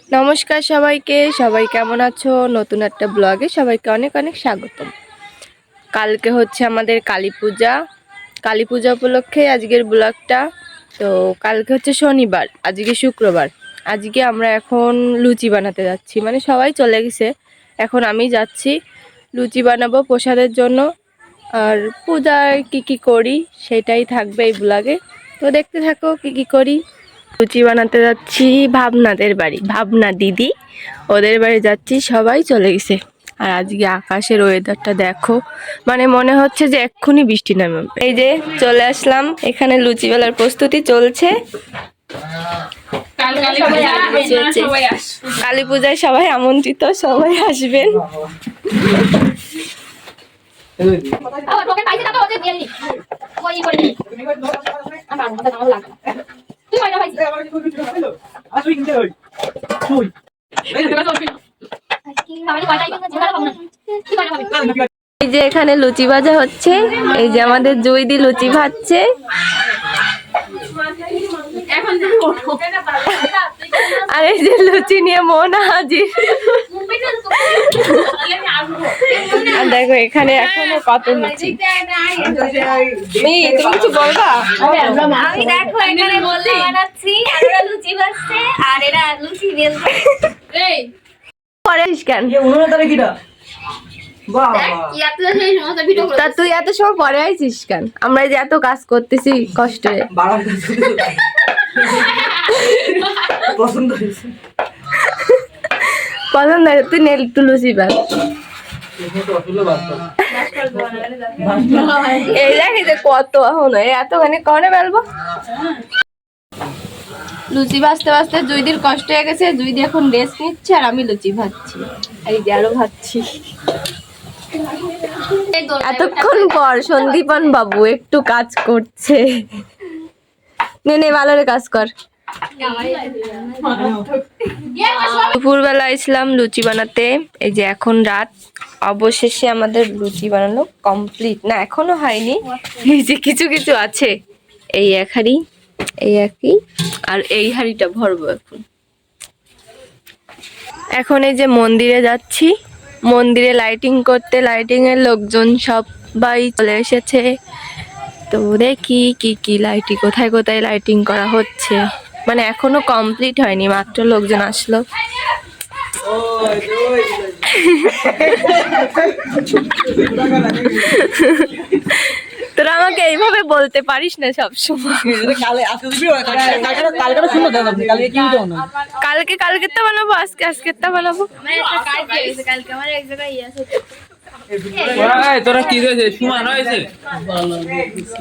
নমস্কার সবাইকে, সবাই কেমন আছো? নতুন একটা ব্লগে সবাইকে অনেক অনেক স্বাগতম। কালকে হচ্ছে আমাদের কালী পূজা উপলক্ষে আজকের ব্লগটা। তো কালকে হচ্ছে শনিবার, আজকে শুক্রবার। আজকে আমরা এখন লুচি বানাতে যাচ্ছি, মানে সবাই চলে গেছে, এখন আমি যাচ্ছি লুচি বানাবো প্রসাদের জন্য। আর পূজায় কি করি সেটাই থাকবে এই ব্লগে, তো দেখতে থাকো কি করি। লুচি বানাতে যাচ্ছি ভাবনাদের বাড়ি, ভাবনা দিদি ওদের বাড়ি যাচ্ছি, সবাই চলে গেছে। আর আজকে আকাশের ওয়েদারটা দেখো, মানে মনে হচ্ছে যে এক্ষুনি বৃষ্টি নামবে। এই যে চলে আসলাম, এখানে লুচি বেলার প্রস্তুতি চলছে। কালী পূজায় সবাই আমন্ত্রিত, সবাই আসবেন। এই যে এখানে লুচি ভাজা হচ্ছে, এই যে আমাদের জয়দি লুচি ভাজছে। আর এই যে লুচি নিয়ে মোনা হাজির। আর দেখো এখানে এখনো কত লুচি। তুমি কিছু বলবা? আমি দেখো এখানে বলতে বানাচ্ছি, আমরা লুচি ভাজছে আর এরা লুচি বেলছে। এই পরেশ কেন? তা তুই এত সময় পরে আইছিস কেন? আমরা যে এত কাজ করতেছি কষ্টে। পছন্দ তুই নেল একটু লুচি বাস। এই দেখে যে কত এখন এতখানি কনে বেলবো। লুচি ভাজতে ভাজতে জুইদির কষ্ট হয়ে গেছে, জুইদি এখন রেস্ট নিচ্ছে আর আমি লুচি ভাজছি। এই যে আরো ভাজছি। এতক্ষণ পর সন্দীপন বাবু একটু কাজ করছে। নে ভালো কাজ কর। দুপুরবেলা ইসলাম লুচি বানাতে, এই যে এখন রাত, অবশেষে আমাদের লুচি বানানো কমপ্লিট। না এখনো হয়নি, এই যে কিছু কিছু আছে। এই এক হাঁড়ি, এই একই, আর এই হাঁড়িটা ভরবো এখন। এখন এই যে মন্দিরে যাচ্ছি, মন্দিরে লাইটিং করতে, লাইটিং এর লোকজন সবাই চলে এসেছে। তো দেখি কি লাইটিং, কোথায় কোথায় লাইটিং করা হচ্ছে, মানে এখনো কমপ্লিট হয়নি, মাত্র লোকজন আসলো। তোরা আমাকে এইভাবে বলতে পারিস না সবসময়। কালকে তো বানাবো, আজকে তো বানাবো।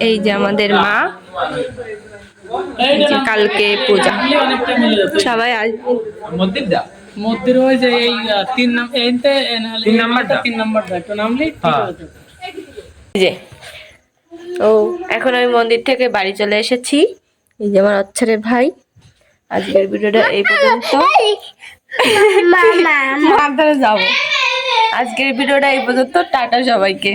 এই যে আমাদের মা, কালকে পূজা, সবাই আসবে। মধ্যে রয়েছে এই তিন নাম্বারটা একটু নামলি যে ও এখন আমি মন্দির থেকে বাড়ি চলে এসেছি। এই যে আমার আচ্ছারের ভাই। আজকের ভিডিওটা এই পর্যন্ত, যাবো। আজকের ভিডিওটা এই পর্যন্ত, টাটা সবাইকে।